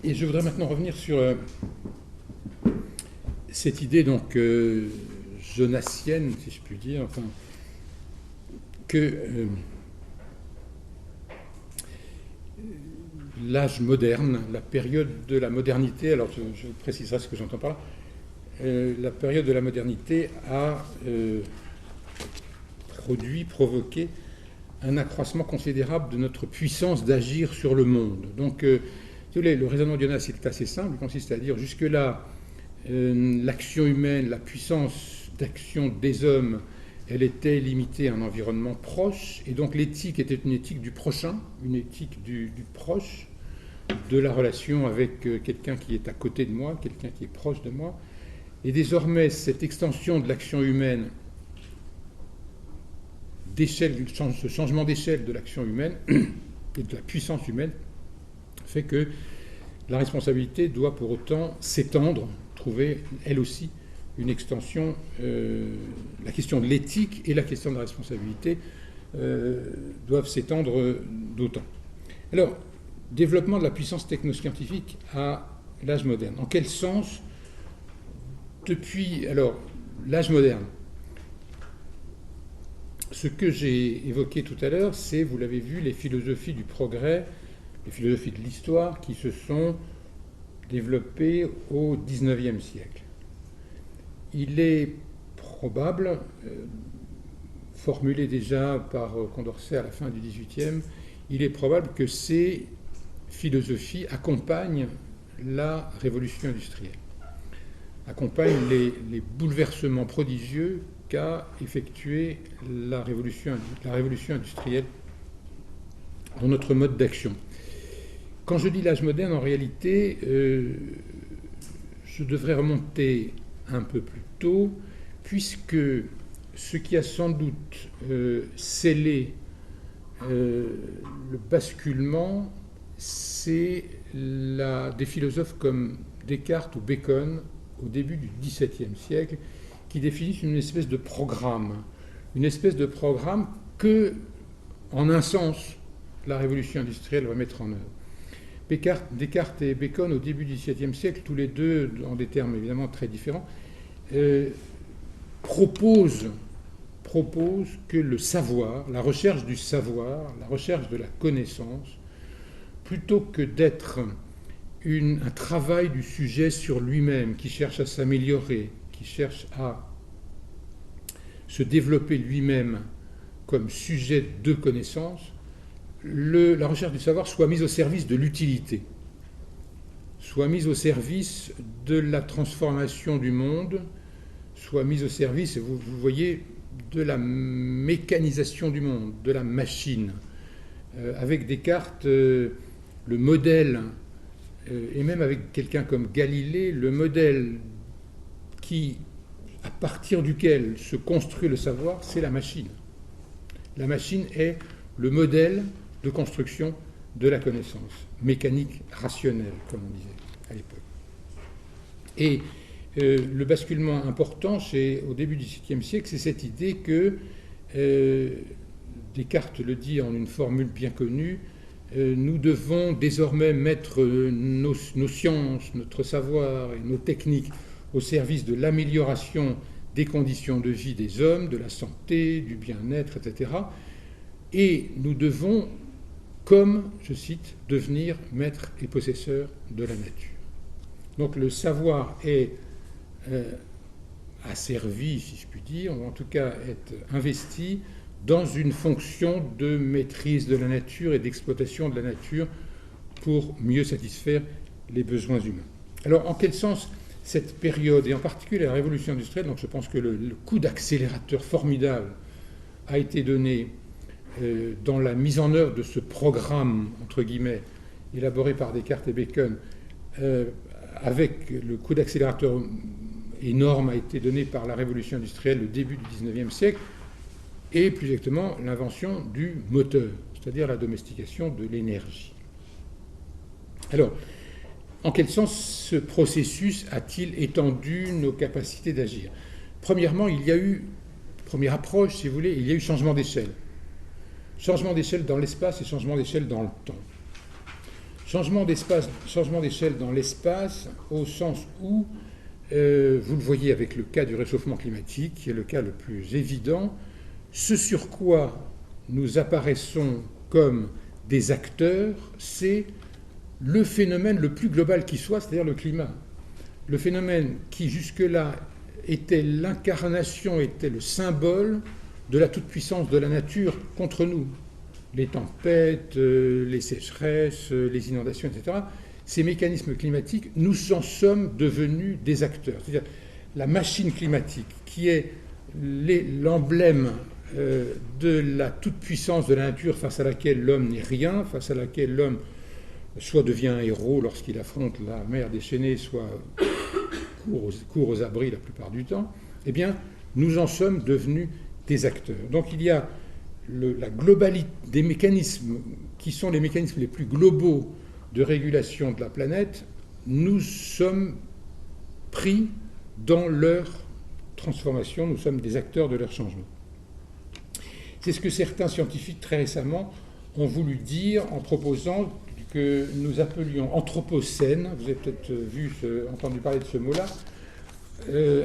Et je voudrais maintenant revenir sur cette idée donc jonassienne, si je puis dire, enfin, que l'âge moderne, la période de la modernité, alors je préciserai ce que j'entends par là, la période de la modernité a provoqué un accroissement considérable de notre puissance d'agir sur le monde. Donc, le raisonnement de Jonas est assez simple, il consiste à dire jusque-là, l'action humaine, la puissance d'action des hommes, elle était limitée à un environnement proche, et donc l'éthique était une éthique du prochain, une éthique du proche, de la relation avec quelqu'un qui est à côté de moi, quelqu'un qui est proche de moi. Et désormais, cette extension de l'action humaine, ce changement d'échelle de l'action humaine et de la puissance humaine, fait que la responsabilité doit pour autant s'étendre, trouver elle aussi une extension. La question de l'éthique et la question de la responsabilité doivent s'étendre d'autant. Alors, développement de la puissance technoscientifique à l'âge moderne. En quel sens, depuis l'âge moderne, ce que j'ai évoqué tout à l'heure, c'est, vous l'avez vu, les philosophies du progrès, les philosophies de l'histoire qui se sont développées au XIXe siècle. Il est probable, formulé déjà par Condorcet à la fin du XVIIIe, il est probable que ces philosophies accompagnent la révolution industrielle, accompagnent les bouleversements prodigieux qu'a effectué la révolution industrielle dans notre mode d'action. Quand je dis l'âge moderne, en réalité, je devrais remonter un peu plus tôt, puisque ce qui a sans doute scellé le basculement, c'est des philosophes comme Descartes ou Bacon, au début du XVIIe siècle, qui définissent une espèce de programme que, en un sens, la révolution industrielle va mettre en œuvre. Descartes et Bacon, au début du XVIIe siècle, tous les deux, en des termes évidemment très différents, proposent que le savoir, la recherche du savoir, la recherche de la connaissance, plutôt que d'être un travail du sujet sur lui-même, qui cherche à s'améliorer, qui cherche à se développer lui-même comme sujet de connaissance, la recherche du savoir soit mise au service de l'utilité, soit mise au service de la transformation du monde, soit mise au service, vous voyez, de la mécanisation du monde, de la machine. Avec Descartes, le modèle, et même avec quelqu'un comme Galilée, le modèle à partir duquel se construit le savoir, c'est la machine. La machine est le modèle de construction de la connaissance, mécanique rationnelle, comme on disait à l'époque. Et le basculement important au début du XVIIe siècle, c'est cette idée que, Descartes le dit en une formule bien connue, nous devons désormais mettre nos sciences, notre savoir et nos techniques au service de l'amélioration des conditions de vie des hommes, de la santé, du bien-être, etc. Et nous devons, comme, je cite, devenir maîtres et possesseurs de la nature. Donc le savoir est asservi, si je puis dire, ou en tout cas est investi dans une fonction de maîtrise de la nature et d'exploitation de la nature pour mieux satisfaire les besoins humains. Alors, en quel sens cette période, et en particulier la révolution industrielle, donc je pense que le coup d'accélérateur formidable a été donné dans la mise en œuvre de ce programme, entre guillemets, élaboré par Descartes et Bacon, avec le coup d'accélérateur énorme a été donné par la révolution industrielle au début du XIXe siècle, et plus exactement l'invention du moteur, c'est-à-dire la domestication de l'énergie. Alors, en quel sens ce processus a-t-il étendu nos capacités d'agir ? Premièrement, première approche, si vous voulez, il y a eu changement d'échelle. Changement d'échelle dans l'espace et changement d'échelle dans le temps. Changement d'échelle dans l'espace, au sens où, vous le voyez avec le cas du réchauffement climatique, qui est le cas le plus évident, ce sur quoi nous apparaissons comme des acteurs, c'est le phénomène le plus global qui soit, c'est-à-dire le climat. Le phénomène qui jusque-là était l'incarnation, était le symbole de la toute-puissance de la nature contre nous. Les tempêtes, les sécheresses, les inondations, etc. Ces mécanismes climatiques, nous en sommes devenus des acteurs. C'est-à-dire la machine climatique, qui est l'emblème de la toute-puissance de la nature face à laquelle l'homme n'est rien, face à laquelle l'homme soit devient un héros lorsqu'il affronte la mer déchaînée, soit court aux abris la plupart du temps, eh bien, nous en sommes devenus des acteurs. Donc il y a la globalité des mécanismes qui sont les mécanismes les plus globaux de régulation de la planète, nous sommes pris dans leur transformation, nous sommes des acteurs de leur changement. C'est ce que certains scientifiques très récemment ont voulu dire en proposant que nous appelions anthropocène, vous avez peut-être entendu parler de ce mot-là,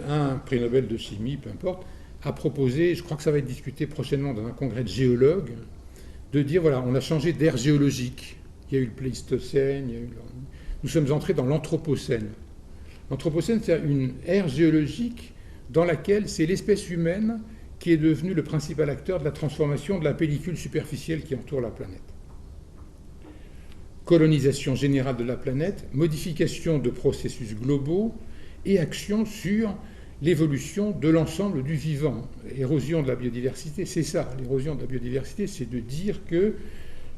un prix Nobel de chimie, peu importe, a proposé, je crois que ça va être discuté prochainement dans un congrès de géologues, de dire, voilà, on a changé d'ère géologique. Il y a eu le Pléistocène, nous sommes entrés dans l'anthropocène. L'anthropocène, c'est une ère géologique dans laquelle c'est l'espèce humaine qui est devenue le principal acteur de la transformation de la pellicule superficielle qui entoure la planète. Colonisation générale de la planète, modification de processus globaux et action sur l'évolution de l'ensemble du vivant. Érosion de la biodiversité, c'est ça. L'érosion de la biodiversité, c'est de dire que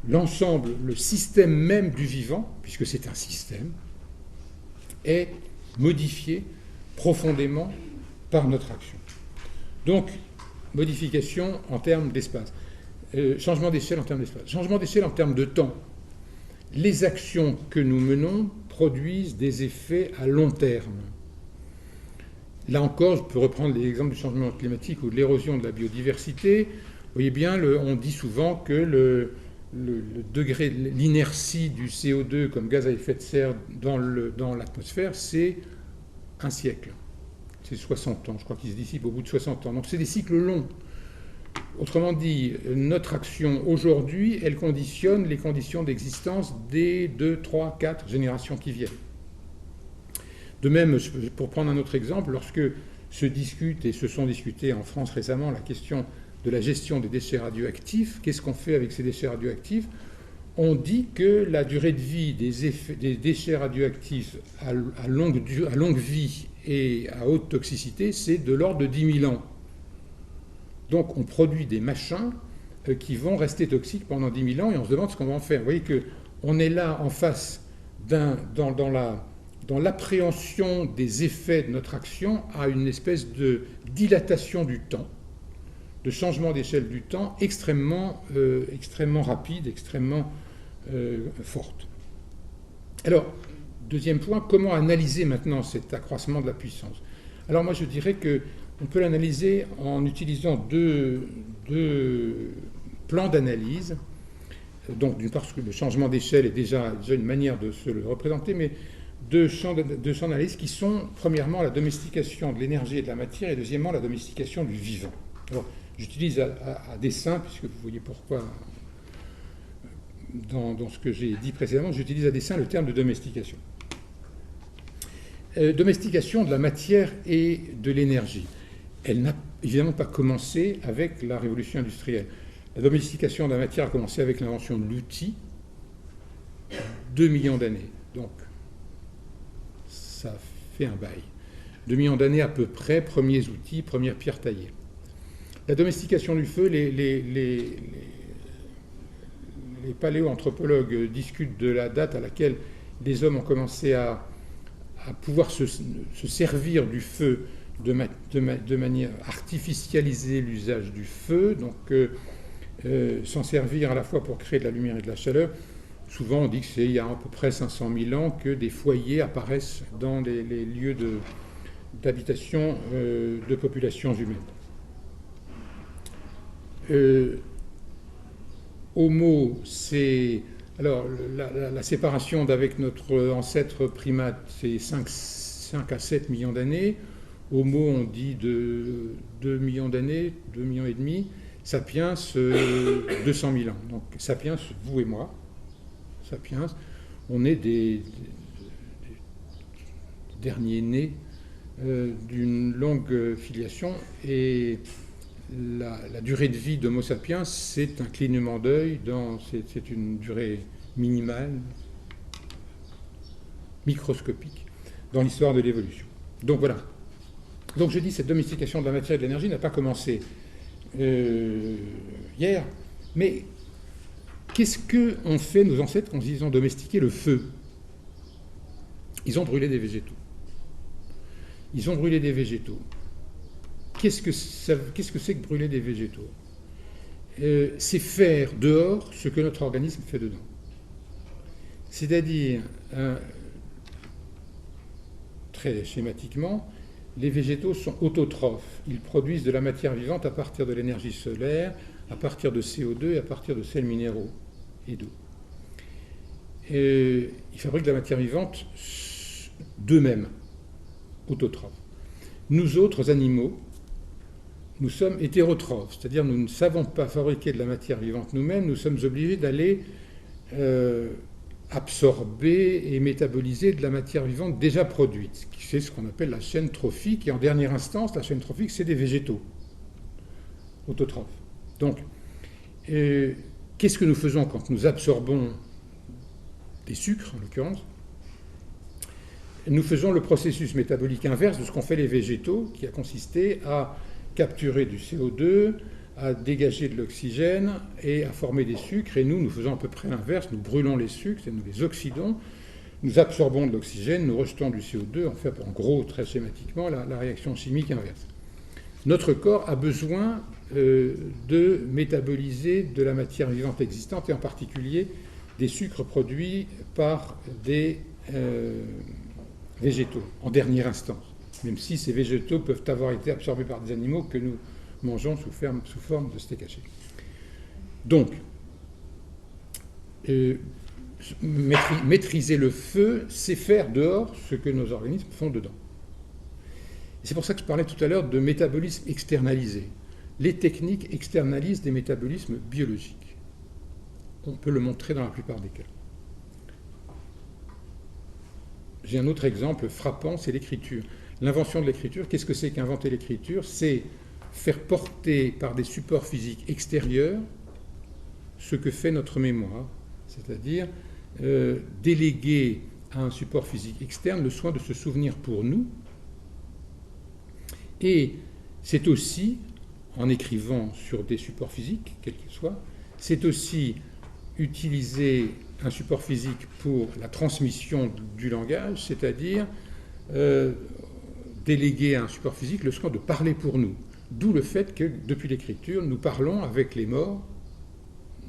l'ensemble, le système même du vivant, puisque c'est un système, est modifié profondément par notre action. Donc, modification en termes d'espace. Changement d'échelle en termes d'espace. Changement d'échelle en termes de temps. Les actions que nous menons produisent des effets à long terme. Là encore, je peux reprendre l'exemple du changement climatique ou de l'érosion de la biodiversité. Vous voyez bien, on dit souvent que le degré, l'inertie du CO2 comme gaz à effet de serre dans l'atmosphère, c'est un siècle. C'est 60 ans, je crois qu'il se dissipe au bout de 60 ans. Donc c'est des cycles longs. Autrement dit, notre action aujourd'hui, elle conditionne les conditions d'existence des 2, 3, 4 générations qui viennent. De même, pour prendre un autre exemple, lorsque se discute et se sont discutés en France récemment la question de la gestion des déchets radioactifs, qu'est-ce qu'on fait avec ces déchets radioactifs? On dit que la durée de vie des déchets radioactifs à longue vie et à haute toxicité, c'est de l'ordre de 10 000 ans. Donc on produit des machins qui vont rester toxiques pendant 10 000 ans et on se demande ce qu'on va en faire. Vous voyez qu'on est là en face dans l'appréhension des effets de notre action à une espèce de dilatation du temps, de changement d'échelle du temps extrêmement rapide, extrêmement forte. Alors, deuxième point, comment analyser maintenant cet accroissement de la puissance? Alors moi je dirais qu'on peut l'analyser en utilisant deux plans d'analyse. Donc d'une part, le changement d'échelle est déjà une manière de se le représenter, mais deux champs d'analyse qui sont, premièrement, la domestication de l'énergie et de la matière, et deuxièmement, la domestication du vivant. Alors, j'utilise à dessein, puisque vous voyez pourquoi, dans ce que j'ai dit précédemment, j'utilise à dessein le terme de domestication. Domestication de la matière et de l'énergie. Elle n'a évidemment pas commencé avec la révolution industrielle. La domestication de la matière a commencé avec l'invention de l'outil, 2 millions d'années. Donc, ça fait un bail. 2 millions d'années à peu près, premiers outils, premières pierres taillées. La domestication du feu, les paléoanthropologues discutent de la date à laquelle les hommes ont commencé à pouvoir se servir du feu de manière artificialiser l'usage du feu, donc s'en servir à la fois pour créer de la lumière et de la chaleur. Souvent, on dit que c'est il y a à peu près 500 000 ans que des foyers apparaissent dans les lieux d'habitation de populations humaines. Homo, c'est Alors, la séparation d'avec notre ancêtre primate, c'est 5 à 7 millions d'années. Homo, on dit de 2 millions d'années, 2 millions et demi. Sapiens, 200 000 ans. Donc, Sapiens, vous et moi, Sapiens, on est des derniers nés d'une longue filiation. Et la durée de vie d'Homo sapiens, c'est un clignement d'œil, c'est une durée minimale, microscopique, dans l'histoire de l'évolution. Donc voilà. Donc je dis, cette domestication de la matière et de l'énergie n'a pas commencé hier, mais qu'est-ce qu'ont fait nos ancêtres quand ils ont domestiqué le feu? Ils ont brûlé des végétaux. Ils ont brûlé des végétaux. Qu'est-ce que c'est que brûler des végétaux? C'est faire dehors ce que notre organisme fait dedans. C'est-à-dire, très schématiquement, les végétaux sont autotrophes. Ils produisent de la matière vivante à partir de l'énergie solaire, à partir de CO2 et à partir de sels minéraux et d'eau. Ils fabriquent de la matière vivante d'eux-mêmes, autotrophes. Nous autres animaux, nous sommes hétérotrophes, c'est-à-dire nous ne savons pas fabriquer de la matière vivante nous-mêmes, nous sommes obligés d'aller absorber et métaboliser de la matière vivante déjà produite, c'est ce qu'on appelle la chaîne trophique, et en dernière instance, la chaîne trophique, c'est des végétaux autotrophes. Donc, qu'est-ce que nous faisons quand nous absorbons des sucres, en l'occurrence? Nous faisons le processus métabolique inverse de ce qu'ont fait les végétaux, qui a consisté à capturer du CO2, à dégager de l'oxygène et à former des sucres. Et nous faisons à peu près l'inverse. Nous brûlons les sucres, nous les oxydons, nous absorbons de l'oxygène, nous rejetons du CO2. On fait en gros, très schématiquement, la réaction chimique inverse. Notre corps a besoin de métaboliser de la matière vivante existante, et en particulier des sucres produits par des végétaux, en dernière instance, même si ces végétaux peuvent avoir été absorbés par des animaux que nous mangeons sous forme de steak haché. Donc, maîtriser le feu, c'est faire dehors ce que nos organismes font dedans. Et c'est pour ça que je parlais tout à l'heure de métabolisme externalisé. Les techniques externalisent des métabolismes biologiques. On peut le montrer dans la plupart des cas. J'ai un autre exemple frappant, c'est l'écriture. L'invention de l'écriture, qu'est-ce que c'est qu'inventer l'écriture? C'est faire porter par des supports physiques extérieurs ce que fait notre mémoire, c'est-à-dire déléguer à un support physique externe le soin de se souvenir pour nous. Et c'est aussi, en écrivant sur des supports physiques, quels qu'ils soient, c'est aussi utiliser un support physique pour la transmission du langage, c'est-à-dire déléguer à un support physique le soin de parler pour nous. D'où le fait que, depuis l'écriture, nous parlons avec les morts,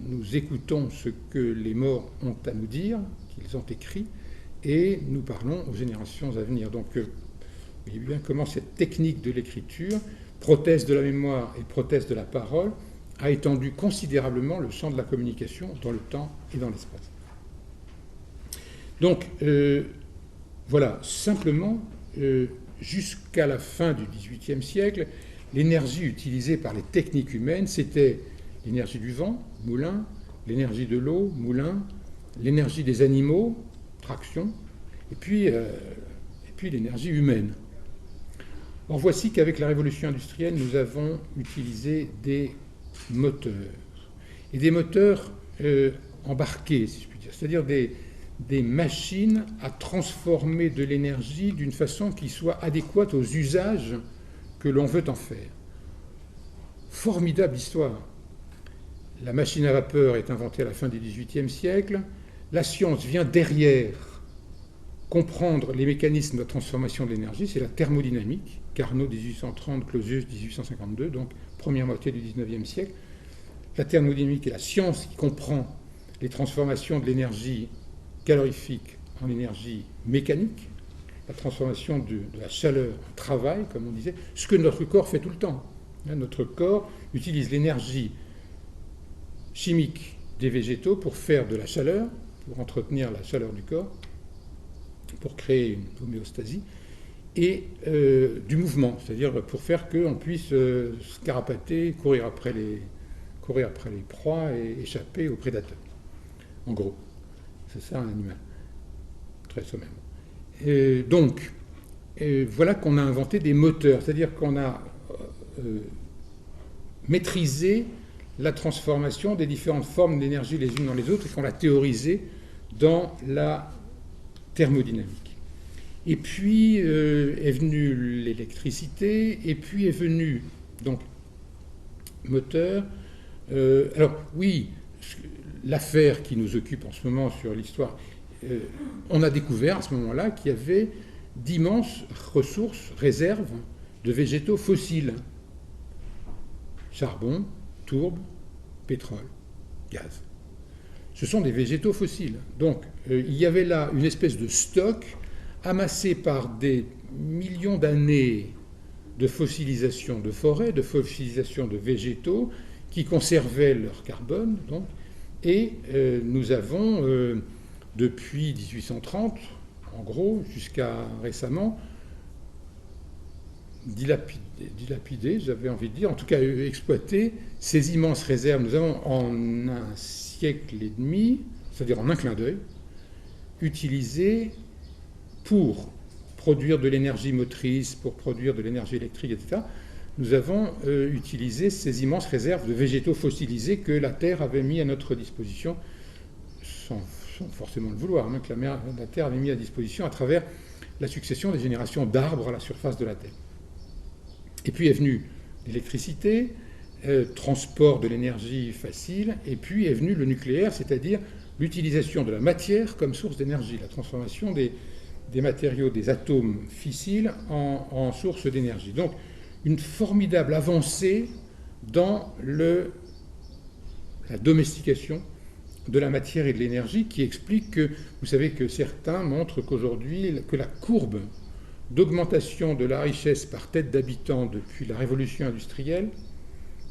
nous écoutons ce que les morts ont à nous dire, qu'ils ont écrit, et nous parlons aux générations à venir. Donc, vous voyez bien comment cette technique de l'écriture, prothèse de la mémoire et prothèse de la parole, a étendu considérablement le champ de la communication dans le temps et dans l'espace. Donc, voilà, simplement, jusqu'à la fin du XVIIIe siècle, l'énergie utilisée par les techniques humaines, c'était l'énergie du vent, moulin, l'énergie de l'eau, moulin, l'énergie des animaux, traction, et puis l'énergie humaine. Or, voici qu'avec la révolution industrielle, nous avons utilisé des moteurs, et des moteurs embarqués, si je puis dire, c'est-à-dire des machines à transformer de l'énergie d'une façon qui soit adéquate aux usages que l'on veut en faire. Formidable histoire. La machine à vapeur est inventée à la fin du XVIIIe siècle. La science vient derrière comprendre les mécanismes de transformation de l'énergie. C'est la thermodynamique. Carnot 1830, Clausius 1852, donc première moitié du XIXe siècle. La thermodynamique est la science qui comprend les transformations de l'énergie calorifique en énergie mécanique, la transformation de la chaleur en travail, comme on disait, ce que notre corps fait tout le temps. Notre corps utilise l'énergie chimique des végétaux pour faire de la chaleur, pour entretenir la chaleur du corps, pour créer une homéostasie, et du mouvement, c'est-à-dire pour faire qu'on puisse se carapater, courir après les proies et échapper aux prédateurs. En gros, c'est ça un animal, très sommairement. Donc, voilà qu'on a inventé des moteurs, c'est-à-dire qu'on a maîtrisé la transformation des différentes formes d'énergie les unes dans les autres et qu'on l'a théorisé dans la thermodynamique. Et puis est venue l'électricité, et puis est venu, donc, moteur. Alors, oui, l'affaire qui nous occupe en ce moment sur l'histoire, on a découvert à ce moment-là qu'il y avait d'immenses ressources, réserves de végétaux fossiles. Charbon, tourbe, pétrole, gaz. Ce sont des végétaux fossiles. Donc, il y avait là une espèce de stock amassé par des millions d'années de fossilisation de forêts, de fossilisation de végétaux qui conservaient leur carbone. Donc, et nous avons, depuis 1830, en gros, jusqu'à récemment, dilapidé, j'avais envie de dire, en tout cas exploité ces immenses réserves. Nous avons en un siècle et demi, c'est-à-dire en un clin d'œil, utilisé pour produire de l'énergie motrice, pour produire de l'énergie électrique, etc. Nous avons utilisé ces immenses réserves de végétaux fossilisés que la Terre avait mis à notre disposition, sans forcément le vouloir, hein, que la Terre avait mis à disposition à travers la succession des générations d'arbres à la surface de la Terre. Et puis est venue l'électricité, transport de l'énergie facile, et puis est venu le nucléaire, c'est-à-dire l'utilisation de la matière comme source d'énergie, la transformation des matériaux, des atomes fissiles en source d'énergie. Donc, une formidable avancée dans la domestication de la matière et de l'énergie qui explique que, vous savez que certains montrent qu'aujourd'hui, que la courbe d'augmentation de la richesse par tête d'habitant depuis la révolution industrielle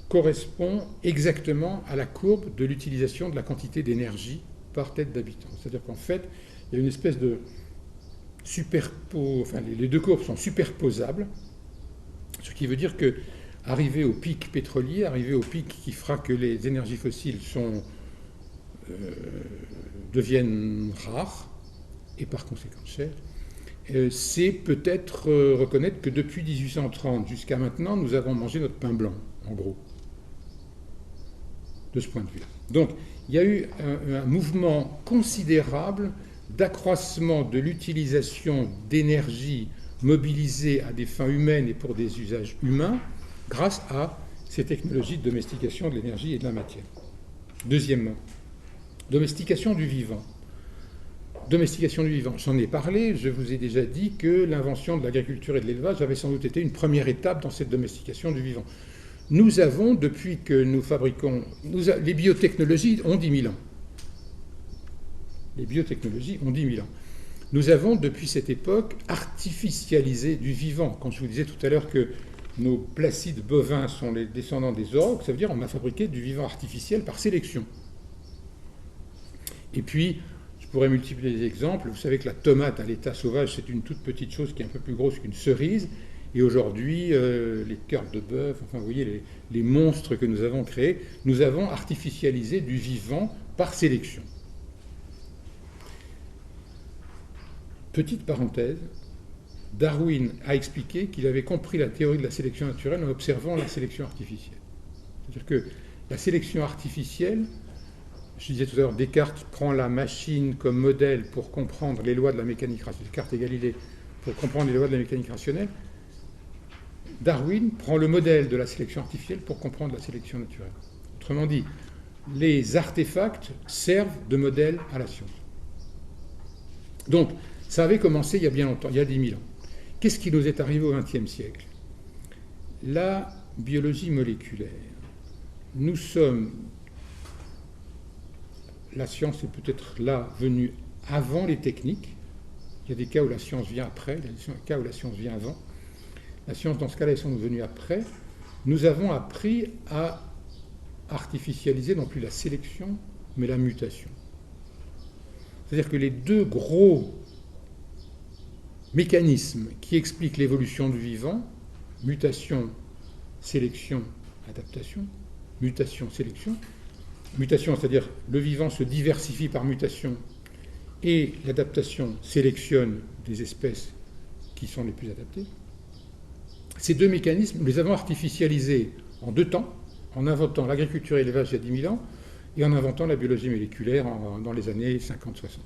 correspond exactement à la courbe de l'utilisation de la quantité d'énergie par tête d'habitant. C'est-à-dire qu'en fait, il y a une espèce de les deux courbes sont superposables, ce qui veut dire que, arrivé au pic pétrolier, arrivé au pic qui fera que les énergies fossiles deviennent rares et par conséquent chères, c'est peut-être reconnaître que depuis 1830 jusqu'à maintenant, nous avons mangé notre pain blanc, en gros, de ce point de vue-là. Donc, il y a eu un mouvement considérable d'accroissement de l'utilisation d'énergie mobilisée à des fins humaines et pour des usages humains grâce à ces technologies de domestication de l'énergie et de la matière. Deuxièmement, domestication du vivant. Domestication du vivant, j'en ai parlé, je vous ai déjà dit que l'invention de l'agriculture et de l'élevage avait sans doute été une première étape dans cette domestication du vivant. Nous avons, depuis que nous fabriquons... les biotechnologies ont 10 000 ans. Les biotechnologies ont 10 000 ans. Nous avons, depuis cette époque, artificialisé du vivant. Quand je vous disais tout à l'heure que nos placides bovins sont les descendants des aurochs, ça veut dire qu'on a fabriqué du vivant artificiel par sélection. Et puis, je pourrais multiplier les exemples. Vous savez que la tomate à l'état sauvage, c'est une toute petite chose qui est un peu plus grosse qu'une cerise. Et aujourd'hui, les cœurs de bœuf, enfin, vous voyez, les monstres que nous avons créés, nous avons artificialisé du vivant par sélection. Petite parenthèse, Darwin a expliqué qu'il avait compris la théorie de la sélection naturelle en observant la sélection artificielle. C'est-à-dire que la sélection artificielle, je disais tout à l'heure, Descartes prend la machine comme modèle pour comprendre les lois de la mécanique rationnelle, Descartes et Galilée pour comprendre les lois de la mécanique rationnelle. Darwin prend le modèle de la sélection artificielle pour comprendre la sélection naturelle. Autrement dit, les artefacts servent de modèle à la science. Donc, ça avait commencé il y a bien longtemps, il y a 10 000 ans. Qu'est-ce qui nous est arrivé au XXe siècle? La biologie moléculaire. Nous sommes... La science est peut-être là venue avant les techniques. Il y a des cas où la science vient après, il y a des cas où la science vient avant. La science, dans ce cas-là, est venue après. Nous avons appris à artificialiser non plus la sélection, mais la mutation. C'est-à-dire que les deux gros mécanismes qui expliquent l'évolution du vivant, mutation, sélection, adaptation, mutation, sélection, mutation, c'est-à-dire le vivant se diversifie par mutation et l'adaptation sélectionne des espèces qui sont les plus adaptées. Ces deux mécanismes, nous les avons artificialisés en 2 temps, en inventant l'agriculture et l'élevage il y a 10 000 ans et en inventant la biologie moléculaire dans les années 50-60.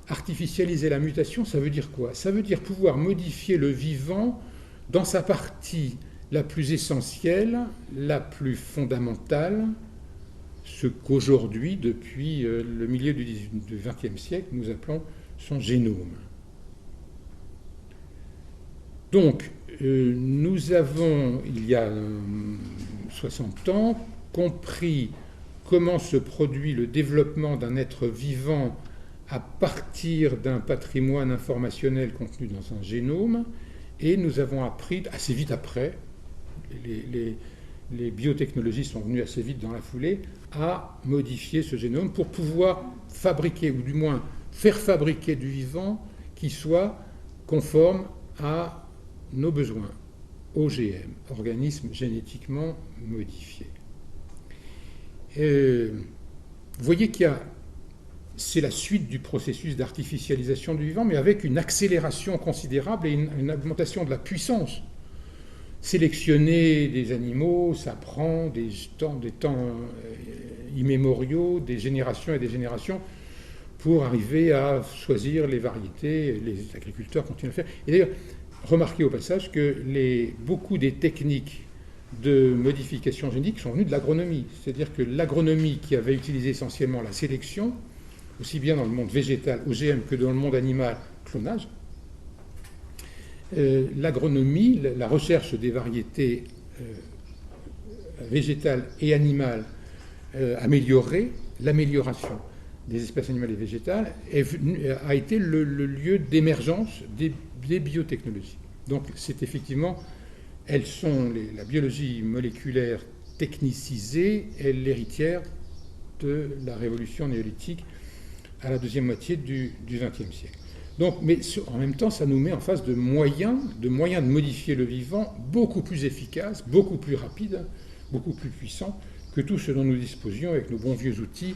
Artificialiser la mutation, ça veut dire quoi? Ça veut dire pouvoir modifier le vivant dans sa partie la plus essentielle, la plus fondamentale, ce qu'aujourd'hui, depuis le milieu du XXe siècle, nous appelons son génome. Donc, nous avons, il y a 60 ans, compris comment se produit le développement d'un être vivant à partir d'un patrimoine informationnel contenu dans un génome, et nous avons appris, assez vite après, les biotechnologies sont venues assez vite dans la foulée, à modifier ce génome pour pouvoir fabriquer, ou du moins faire fabriquer du vivant qui soit conforme à nos besoins. OGM, organismes génétiquement modifiés. Vous voyez qu'il y a, c'est la suite du processus d'artificialisation du vivant, mais avec une accélération considérable et une augmentation de la puissance. Sélectionner des animaux, ça prend des temps immémoriaux, des générations et des générations, pour arriver à choisir les variétés. Les agriculteurs continuent à le faire. Et d'ailleurs, remarquez au passage que beaucoup des techniques de modification génétique sont venues de l'agronomie. C'est-à-dire que l'agronomie, qui avait utilisé essentiellement la sélection, aussi bien dans le monde végétal, OGM, que dans le monde animal, clonage, l'agronomie, la recherche des variétés végétales et animales améliorées, l'amélioration des espèces animales et végétales a été le lieu d'émergence des biotechnologies. Donc c'est effectivement, la biologie moléculaire technicisée est l'héritière de la révolution néolithique à la deuxième moitié du XXe siècle. Donc, mais en même temps, ça nous met en face de moyens de modifier le vivant beaucoup plus efficaces, beaucoup plus rapides, beaucoup plus puissants que tout ce dont nous disposions avec nos bons vieux outils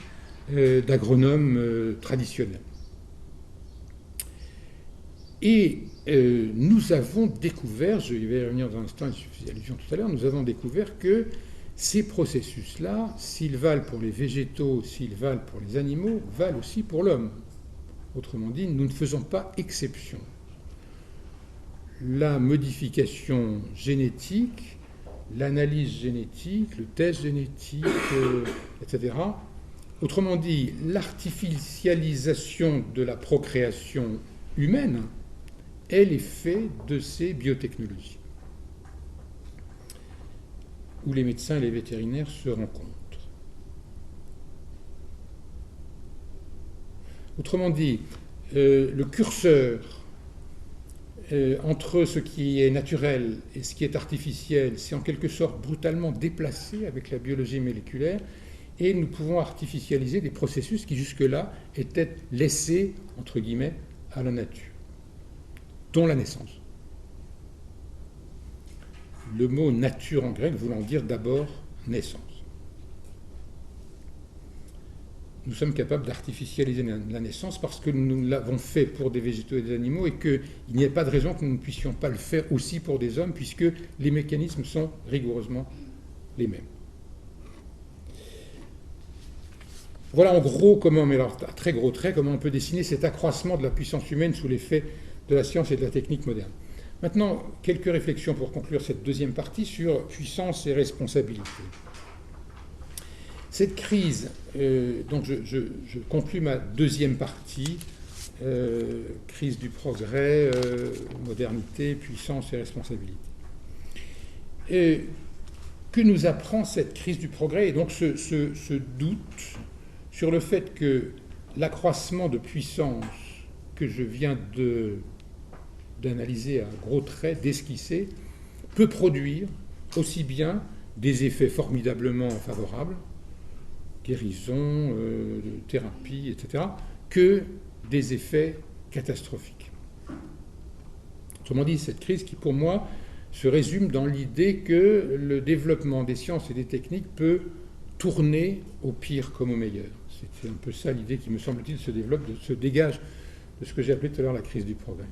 d'agronomes traditionnels. Et nous avons découvert, je vais revenir dans un instant, je faisais allusion tout à l'heure, nous avons découvert que ces processus-là, s'ils valent pour les végétaux, s'ils valent pour les animaux, valent aussi pour l'homme. Autrement dit, nous ne faisons pas exception. La modification génétique, l'analyse génétique, le test génétique, etc. Autrement dit, l'artificialisation de la procréation humaine est l'effet de ces biotechnologies, où les médecins et les vétérinaires se rencontrent. Autrement dit, le curseur entre ce qui est naturel et ce qui est artificiel s'est en quelque sorte brutalement déplacé avec la biologie moléculaire, et nous pouvons artificialiser des processus qui jusque-là étaient laissés, entre guillemets, à la nature, dont la naissance. Le mot nature en grec voulant dire d'abord naissance. Nous sommes capables d'artificialiser la naissance parce que nous l'avons fait pour des végétaux et des animaux et qu'il n'y a pas de raison que nous ne puissions pas le faire aussi pour des hommes puisque les mécanismes sont rigoureusement les mêmes. Voilà en gros comment, mais alors à très gros traits, comment on peut dessiner cet accroissement de la puissance humaine sous l'effet de la science et de la technique moderne. Maintenant, quelques réflexions pour conclure cette deuxième partie sur puissance et responsabilité. Cette crise, donc je conclus ma deuxième partie, crise du progrès, modernité, puissance et responsabilité. Que nous apprend cette crise du progrès et donc ce doute sur le fait que l'accroissement de puissance que je viens d'analyser à gros traits, d'esquisser, peut produire aussi bien des effets formidablement favorables guérison, de thérapie, etc., que des effets catastrophiques. Autrement dit, cette crise qui, pour moi, se résume dans l'idée que le développement des sciences et des techniques peut tourner au pire comme au meilleur. C'est un peu ça l'idée qui, me semble-t-il, se dégage de ce que j'ai appelé tout à l'heure la crise du progrès.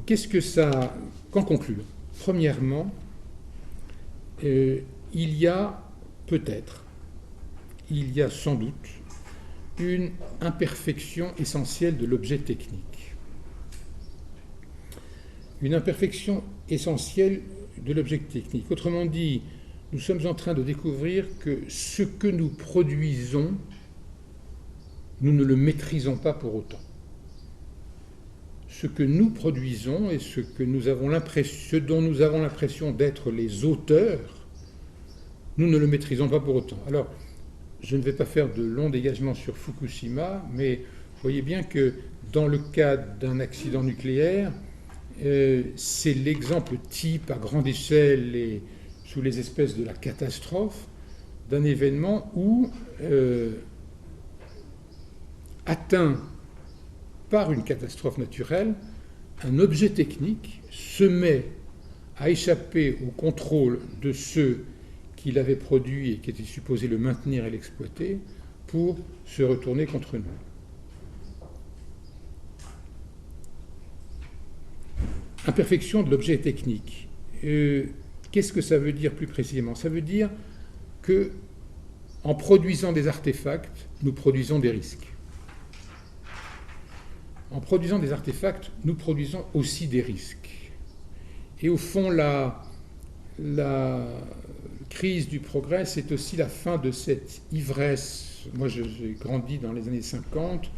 Qu'est-ce que ça... Qu'en conclure? Premièrement, il y a peut-être, il y a sans doute une imperfection essentielle de l'objet technique. Une imperfection essentielle de l'objet technique. Autrement dit, nous sommes en train de découvrir que ce que nous produisons, nous ne le maîtrisons pas pour autant. Ce que nous produisons et ce dont nous avons l'impression d'être les auteurs, nous ne le maîtrisons pas pour autant. Alors, je ne vais pas faire de longs dégagements sur Fukushima, mais vous voyez bien que dans le cas d'un accident nucléaire, c'est l'exemple type à grande échelle et sous les espèces de la catastrophe d'un événement où, atteint par une catastrophe naturelle, un objet technique se met à échapper au contrôle de ceux qui l'avaient produit et qui étaient supposés le maintenir et l'exploiter pour se retourner contre nous. Imperfection de l'objet technique. Qu'est-ce que ça veut dire plus précisément? Ça veut dire que, en produisant des artefacts, nous produisons des risques. En produisant des artefacts, nous produisons aussi des risques. Et au fond, la crise du progrès, c'est aussi la fin de cette ivresse. Moi, j'ai grandi dans les années 50,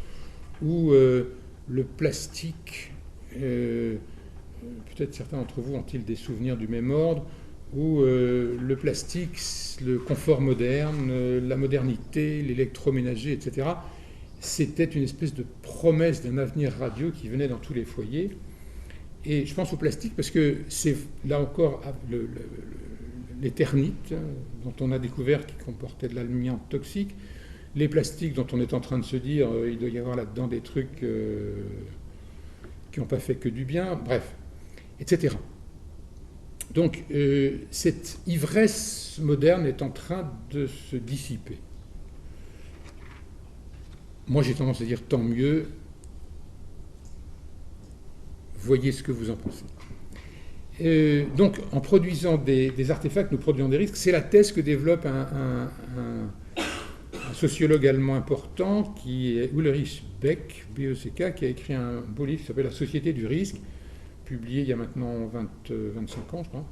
où le plastique, peut-être certains d'entre vous ont-ils des souvenirs du même ordre, où le plastique, le confort moderne, la modernité, l'électroménager, etc., c'était une espèce de promesse d'un avenir radieux qui venait dans tous les foyers. Et je pense au plastique parce que c'est là encore l'éternite, dont on a découvert qu'il comportait de l'amiante toxique, les plastiques dont on est en train de se dire il doit y avoir là-dedans des trucs qui n'ont pas fait que du bien, bref, etc. Donc cette ivresse moderne est en train de se dissiper. Moi, j'ai tendance à dire tant mieux. Voyez ce que vous en pensez. Donc, en produisant des artefacts, nous produisons des risques. C'est la thèse que développe un sociologue allemand important, qui est Ulrich Beck, B-E-C-K, qui a écrit un beau livre qui s'appelle La Société du risque, publié il y a maintenant 25 ans, je crois.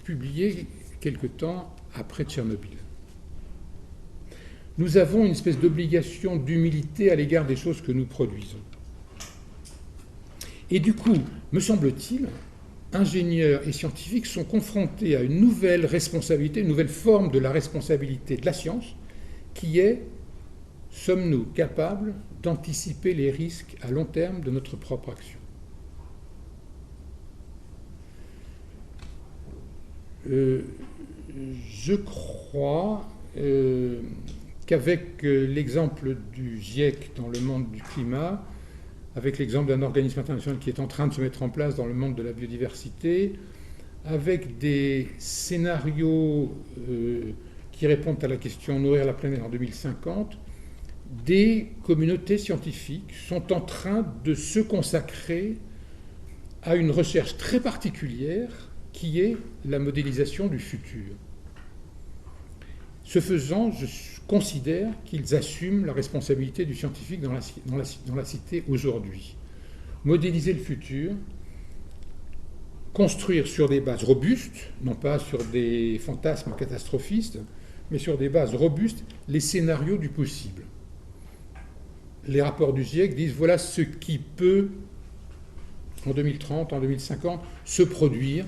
Publié quelque temps après Tchernobyl. Nous avons une espèce d'obligation d'humilité à l'égard des choses que nous produisons. Et du coup, me semble-t-il, ingénieurs et scientifiques sont confrontés à une nouvelle responsabilité, une nouvelle forme de la responsabilité de la science, qui est, sommes-nous capables d'anticiper les risques à long terme de notre propre action? Je crois qu'avec l'exemple du GIEC dans le monde du climat, avec l'exemple d'un organisme international qui est en train de se mettre en place dans le monde de la biodiversité, avec des scénarios qui répondent à la question nourrir la planète en 2050, des communautés scientifiques sont en train de se consacrer à une recherche très particulière qui est la modélisation du futur. Ce faisant, je considère qu'ils assument la responsabilité du scientifique dans la cité aujourd'hui. Modéliser le futur, construire sur des bases robustes, non pas sur des fantasmes catastrophistes, mais sur des bases robustes, les scénarios du possible. Les rapports du GIEC disent voilà ce qui peut, en 2030, en 2050, se produire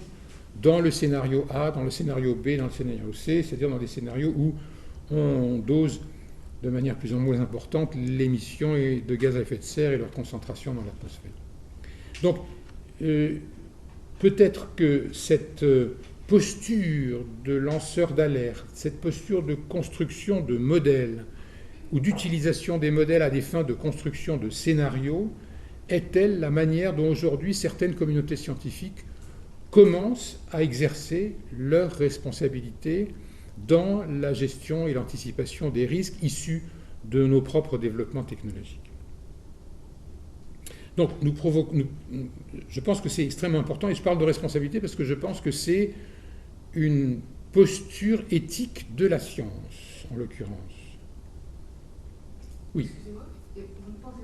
dans le scénario A, dans le scénario B, dans le scénario C, c'est-à-dire dans des scénarios où on dose de manière plus ou moins importante l'émission de gaz à effet de serre et leur concentration dans l'atmosphère. Donc, peut-être que cette posture de lanceur d'alerte, cette posture de construction de modèles ou d'utilisation des modèles à des fins de construction de scénarios est-elle la manière dont aujourd'hui certaines communautés scientifiques commencent à exercer leurs responsabilités dans la gestion et l'anticipation des risques issus de nos propres développements technologiques. Donc, je pense que c'est extrêmement important, et je parle de responsabilité parce que je pense que c'est une posture éthique de la science, en l'occurrence. Oui. Excusez-moi, vous pensez,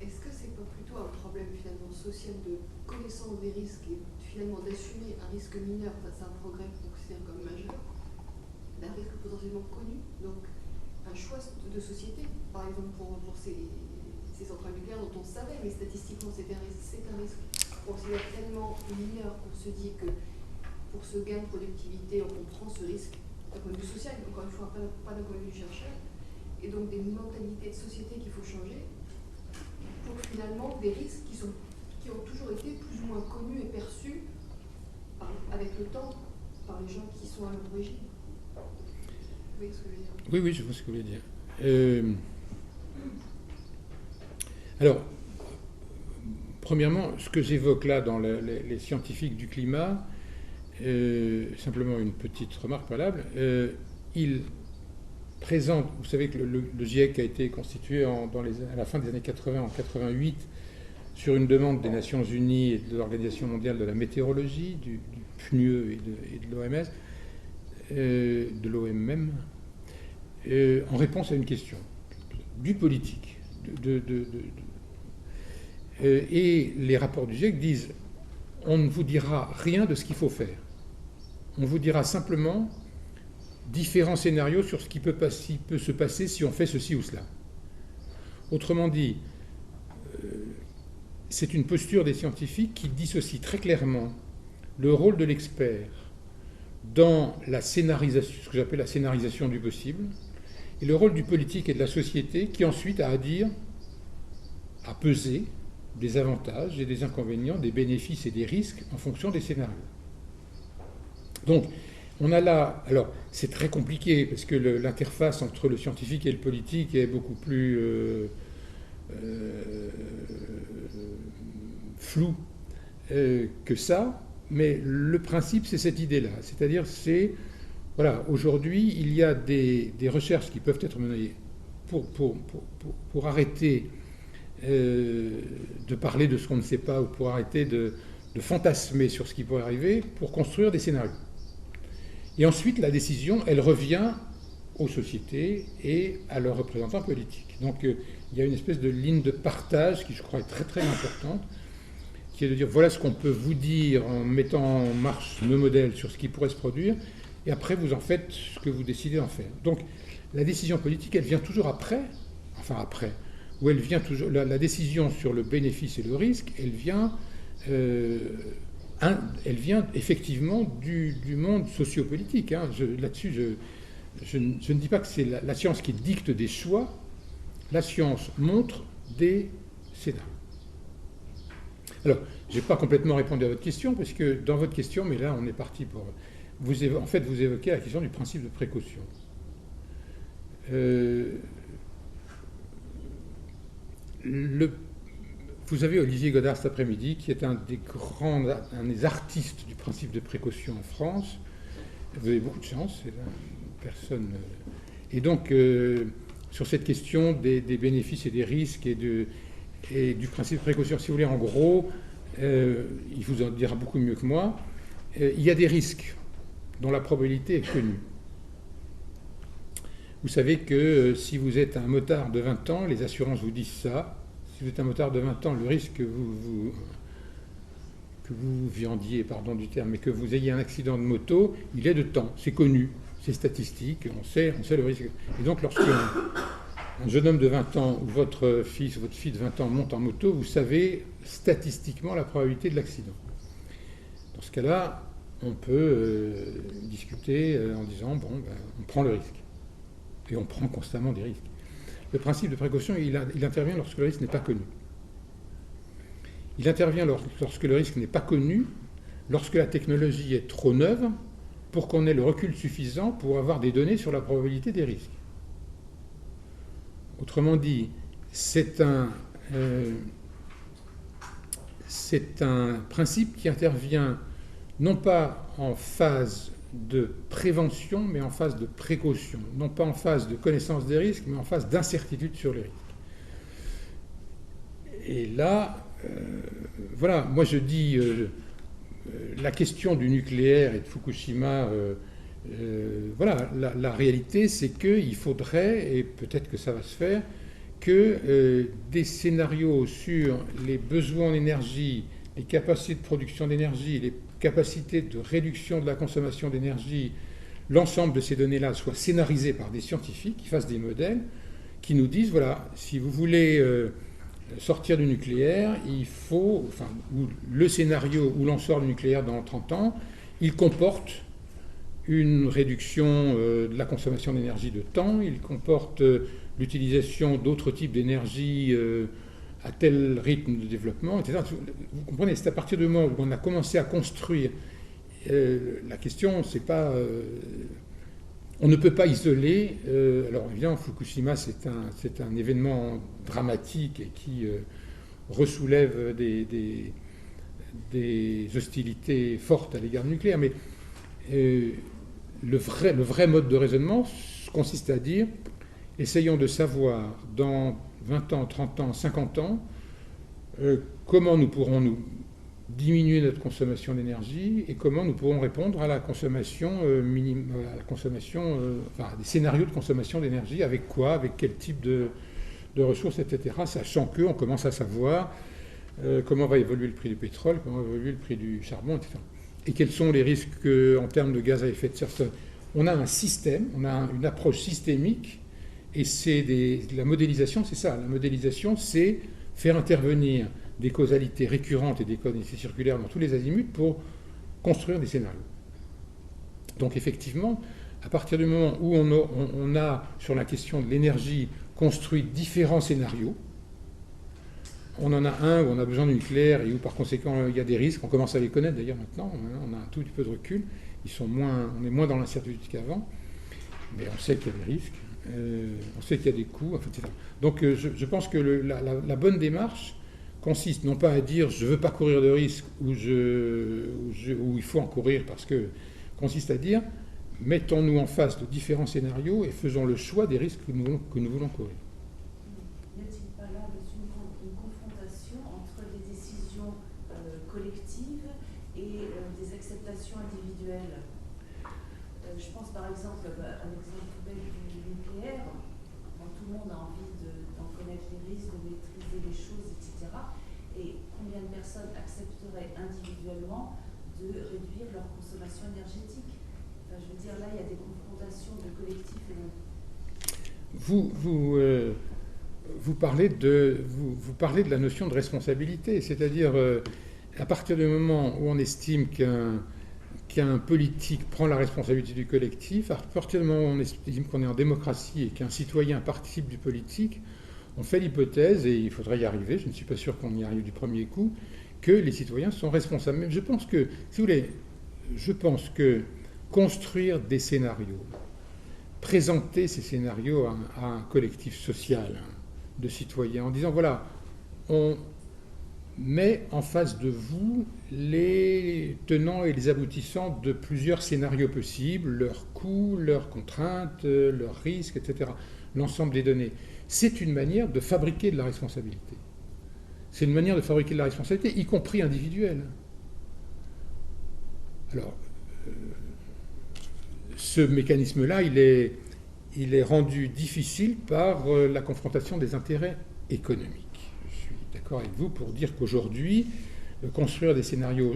est-ce que c'est pas plutôt un problème finalement social de connaissance des risques et finalement d'assumer un risque mineur face à un progrès qu'on considère comme majeur, d'un risque potentiellement connu, donc un choix de société, par exemple pour ces centrales nucléaires dont on savait, mais statistiquement c'est un risque considéré tellement mineur qu'on se dit que pour ce gain de productivité on prend ce risque d'un point de vue social, encore une fois pas d'un point de vue chercheur, et donc des mentalités de société qu'il faut changer pour finalement des risques qui ont toujours été plus ou moins connus et perçus avec le temps par les gens qui sont à l'origine. Vous voyez ce que je veux dire? Oui, oui, je vois ce que vous voulez dire. Alors, premièrement, ce que j'évoque là dans les scientifiques du climat, simplement une petite remarque préalable, il présente, vous savez que le GIEC a été constitué à la fin des années 80, en 88, sur une demande des Nations Unies et de l'Organisation mondiale de la météorologie, du PNUE et de l'OMS, de l'OMM, en réponse à une question du politique. Et les rapports du GIEC disent on ne vous dira rien de ce qu'il faut faire. On vous dira simplement différents scénarios sur ce qui peut se passer si on fait ceci ou cela. Autrement dit, c'est une posture des scientifiques qui dissocie très clairement le rôle de l'expert dans la scénarisation, ce que j'appelle la scénarisation du possible, et le rôle du politique et de la société qui ensuite a à dire, à peser des avantages et des inconvénients, des bénéfices et des risques en fonction des scénarios. Donc, on a là, alors c'est très compliqué parce que l'interface entre le scientifique et le politique est beaucoup plus floue que ça, mais le principe c'est cette idée-là, c'est-à-dire voilà, aujourd'hui il y a des recherches qui peuvent être menées pour arrêter de parler de ce qu'on ne sait pas ou pour arrêter de fantasmer sur ce qui pourrait arriver, pour construire des scénarios. Et ensuite, la décision, elle revient aux sociétés et à leurs représentants politiques. Donc, il y a une espèce de ligne de partage qui, je crois, est très très importante, qui est de dire, voilà ce qu'on peut vous dire en mettant en marche nos modèles sur ce qui pourrait se produire, et après, vous en faites ce que vous décidez d'en faire. Donc, la décision politique, elle vient toujours après, où elle vient toujours, la décision sur le bénéfice et le risque, elle vient effectivement du monde sociopolitique. Hein. Là-dessus, je ne dis pas que c'est la science qui dicte des choix. La science montre des scénarios. Alors, je n'ai pas complètement répondu à votre question, parce que dans votre question, mais là, on est parti pour... vous évoquez la question du principe de précaution. Vous avez Olivier Godard cet après-midi, qui est un des artistes du principe de précaution en France. Vous avez beaucoup de chance, c'est une personne. Et donc, sur cette question des bénéfices et des risques et du principe de précaution, si vous voulez, en gros, il vous en dira beaucoup mieux que moi, il y a des risques dont la probabilité est connue. Vous savez que si vous êtes un motard de 20 ans, les assurances vous disent ça. Si vous êtes un motard de 20 ans, le risque que vous viandiez, pardon du terme, mais que vous ayez un accident de moto, il est de temps. C'est connu, c'est statistique, on sait le risque. Et donc, lorsque un jeune homme de 20 ans ou votre fille de 20 ans monte en moto, vous savez statistiquement la probabilité de l'accident. Dans ce cas-là, on peut discuter en disant, on prend le risque. Et on prend constamment des risques. Le principe de précaution, il intervient lorsque le risque n'est pas connu. Il intervient lorsque le risque n'est pas connu, lorsque la technologie est trop neuve pour qu'on ait le recul suffisant pour avoir des données sur la probabilité des risques. Autrement dit, c'est un principe qui intervient non pas en phase de prévention, mais en phase de précaution. Non pas en phase de connaissance des risques, mais en phase d'incertitude sur les risques. Et là, voilà, moi je dis, la question du nucléaire et de Fukushima, voilà, la réalité c'est qu'il faudrait, et peut-être que ça va se faire, que des scénarios sur les besoins en énergie, les capacités de production d'énergie, les capacités de réduction de la consommation d'énergie, l'ensemble de ces données-là soient scénarisés par des scientifiques qui fassent des modèles, qui nous disent, voilà, si vous voulez sortir du nucléaire, il faut, enfin, le scénario où l'on sort du nucléaire dans 30 ans, il comporte une réduction de la consommation d'énergie de temps, il comporte l'utilisation d'autres types d'énergie à tel rythme de développement, etc. Vous comprenez, c'est à partir du moment où on a commencé à construire, la question, c'est pas... on ne peut pas isoler... alors évidemment, Fukushima, c'est un événement dramatique et qui ressoulève des hostilités fortes à l'égard du nucléaire, mais le vrai mode de raisonnement consiste à dire, essayons de savoir dans 20 ans, 30 ans, 50 ans, comment nous pourrons diminuer notre consommation d'énergie et comment nous pourrons répondre à la consommation enfin, des scénarios de consommation d'énergie, avec quoi, avec quel type de ressources, etc. Sachant qu'on commence à savoir comment va évoluer le prix du pétrole, comment va évoluer le prix du charbon, etc. Et quels sont les risques en termes de gaz à effet de serre. On a un système, on a une approche systémique, et la modélisation, c'est ça. La modélisation, c'est faire intervenir des causalités récurrentes et des causalités circulaires dans tous les azimuts pour construire des scénarios. Donc effectivement, à partir du moment où on a, sur la question de l'énergie, construit différents scénarios, on en a un où on a besoin du nucléaire et où par conséquent il y a des risques, on commence à les connaître d'ailleurs maintenant, on a un tout petit peu de recul, on est moins dans l'incertitude qu'avant, mais on sait qu'il y a des risques, on sait qu'il y a des coûts, etc. Donc je pense que la bonne démarche consiste non pas à dire je ne veux pas courir de risques ou il faut en courir parce que, consiste à dire mettons-nous en face de différents scénarios et faisons le choix des risques que nous voulons courir. N'y a-t-il pas là une confrontation entre des décisions collectives et des acceptations individuelles? Je pense par exemple à l'exemple du nucléaire, quand tout le monde a envie d'en connaître les risques, de maîtriser les choses, etc. Et combien de personnes accepteraient individuellement de réduire leur consommation énergétique? Enfin, je veux dire, là, il y a des confrontations de collectifs et vous parlez de la notion de responsabilité, c'est-à-dire à partir du moment où on estime qu'un politique prend la responsabilité du collectif, à partir du moment où on estime qu'on est en démocratie et qu'un citoyen participe du politique, on fait l'hypothèse, et il faudrait y arriver, je ne suis pas sûr qu'on y arrive du premier coup, que les citoyens sont responsables. Mais je pense que, si vous voulez, construire des scénarios, présenter ces scénarios à un collectif social de citoyens en disant, voilà, on met en face de vous les tenants et les aboutissants de plusieurs scénarios possibles, leurs coûts, leurs contraintes, leurs risques, etc., l'ensemble des données. C'est une manière de fabriquer de la responsabilité. C'est une manière de fabriquer de la responsabilité, y compris individuelle. Alors, ce mécanisme-là, il est rendu difficile par la confrontation des intérêts économiques. Je suis d'accord avec vous pour dire qu'aujourd'hui, construire des scénarios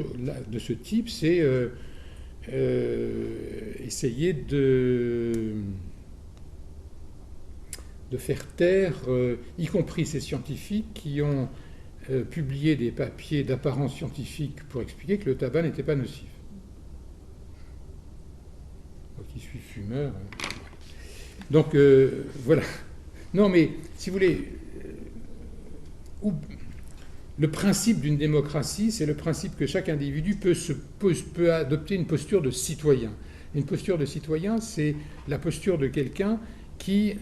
de ce type, c'est essayer de faire taire, y compris ces scientifiques qui ont publié des papiers d'apparence scientifique pour expliquer que le tabac n'était pas nocif. Moi qui suis fumeur. Donc voilà. Non mais, si vous voulez, le principe d'une démocratie, c'est le principe que chaque individu peut adopter une posture de citoyen. Une posture de citoyen, c'est la posture de quelqu'un qui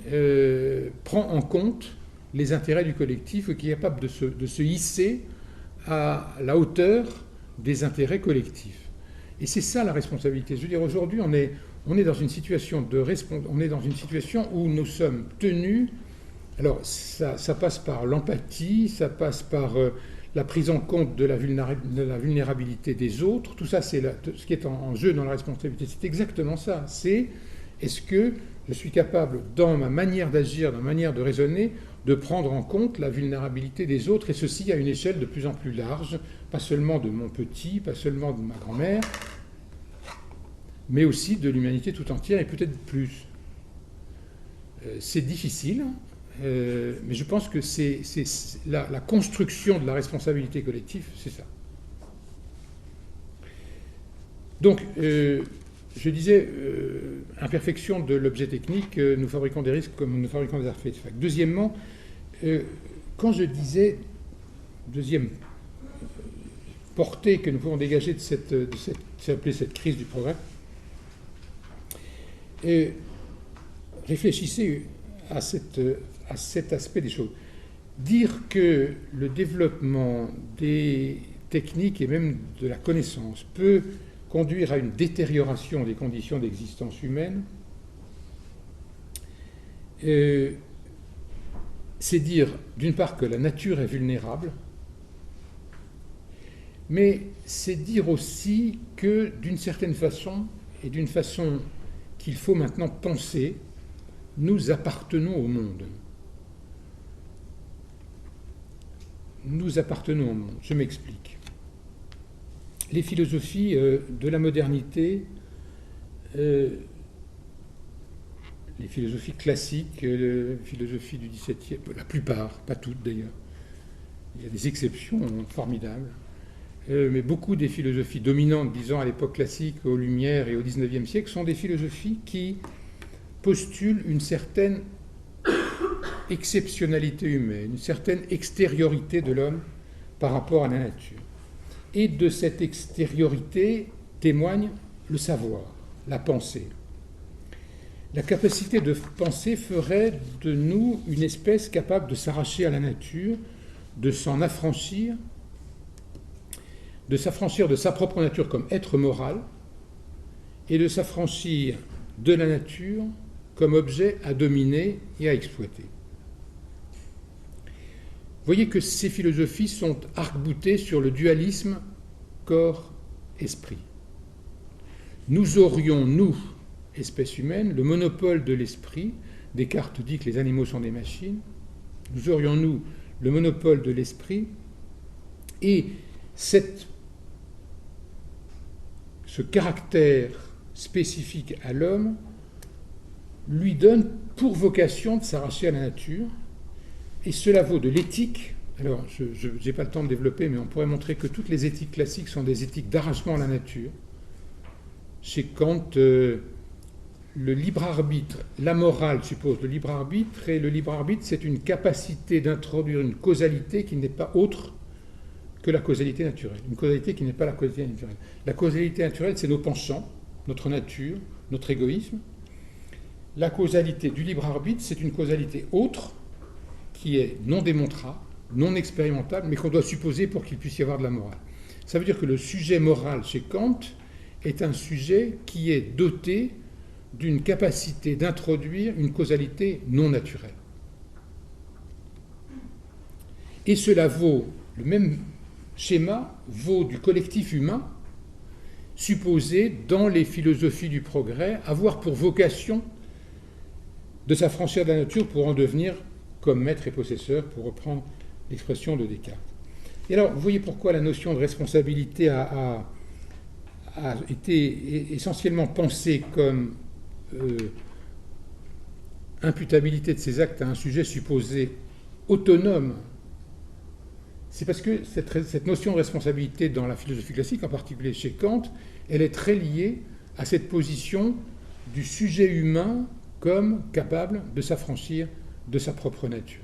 prend en compte les intérêts du collectif et qui est capable de se hisser à la hauteur des intérêts collectifs. Et c'est ça la responsabilité. Je veux dire, aujourd'hui, on est dans une situation où nous sommes tenus. Alors, ça passe par l'empathie, ça passe par la prise en compte de la vulnérabilité des autres. Tout ça, c'est ce qui est en jeu dans la responsabilité. C'est exactement ça. C'est est-ce que je suis capable, dans ma manière d'agir, dans ma manière de raisonner, de prendre en compte la vulnérabilité des autres, et ceci à une échelle de plus en plus large, pas seulement de mon petit, pas seulement de ma grand-mère, mais aussi de l'humanité tout entière, et peut-être plus. C'est difficile, mais je pense que c'est la construction de la responsabilité collective, c'est ça. Donc, je disais, imperfection de l'objet technique, nous fabriquons des risques comme nous fabriquons des artefacts. Deuxièmement, quand je disais, deuxième portée que nous pouvons dégager de cette crise du progrès, réfléchissez à cet aspect des choses. Dire que le développement des techniques et même de la connaissance peut conduire à une détérioration des conditions d'existence humaine, c'est dire d'une part que la nature est vulnérable, mais c'est dire aussi que d'une certaine façon, et d'une façon qu'il faut maintenant penser, nous appartenons au monde. Nous appartenons au monde. Je m'explique. Les philosophies de la modernité, les philosophies classiques, les philosophies du XVIIe, la plupart, pas toutes d'ailleurs, il y a des exceptions formidables, mais beaucoup des philosophies dominantes, disons à l'époque classique, aux Lumières et au XIXe siècle, sont des philosophies qui postulent une certaine exceptionnalité humaine, une certaine extériorité de l'homme par rapport à la nature. Et de cette extériorité témoigne le savoir, la pensée. La capacité de penser ferait de nous une espèce capable de s'arracher à la nature, de s'en affranchir, de s'affranchir de sa propre nature comme être moral, et de s'affranchir de la nature comme objet à dominer et à exploiter. Vous voyez que ces philosophies sont arc-boutées sur le dualisme corps-esprit. Nous aurions, nous, espèce humaine, le monopole de l'esprit. Descartes dit que les animaux sont des machines. Nous aurions, nous, le monopole de l'esprit. Et ce caractère spécifique à l'homme lui donne pour vocation de s'arracher à la nature. Et cela vaut de l'éthique. Alors, je n'ai pas le temps de développer, mais on pourrait montrer que toutes les éthiques classiques sont des éthiques d'arrachement à la nature. Chez Kant, le libre arbitre, la morale suppose le libre arbitre, et le libre arbitre, c'est une capacité d'introduire une causalité qui n'est pas autre que la causalité naturelle. Une causalité qui n'est pas la causalité naturelle. La causalité naturelle, c'est nos penchants, notre nature, notre égoïsme. La causalité du libre arbitre, c'est une causalité autre, qui est non démontrable, non expérimentable, mais qu'on doit supposer pour qu'il puisse y avoir de la morale. Ça veut dire que le sujet moral chez Kant est un sujet qui est doté d'une capacité d'introduire une causalité non naturelle. Et cela vaut, le même schéma vaut du collectif humain, supposé dans les philosophies du progrès, avoir pour vocation de s'affranchir de la nature pour en devenir comme maître et possesseur, pour reprendre l'expression de Descartes. Et alors, vous voyez pourquoi la notion de responsabilité a été essentiellement pensée comme imputabilité de ces actes à un sujet supposé autonome. C'est parce que cette notion de responsabilité dans la philosophie classique, en particulier chez Kant, elle est très liée à cette position du sujet humain comme capable de s'affranchir de sa propre nature.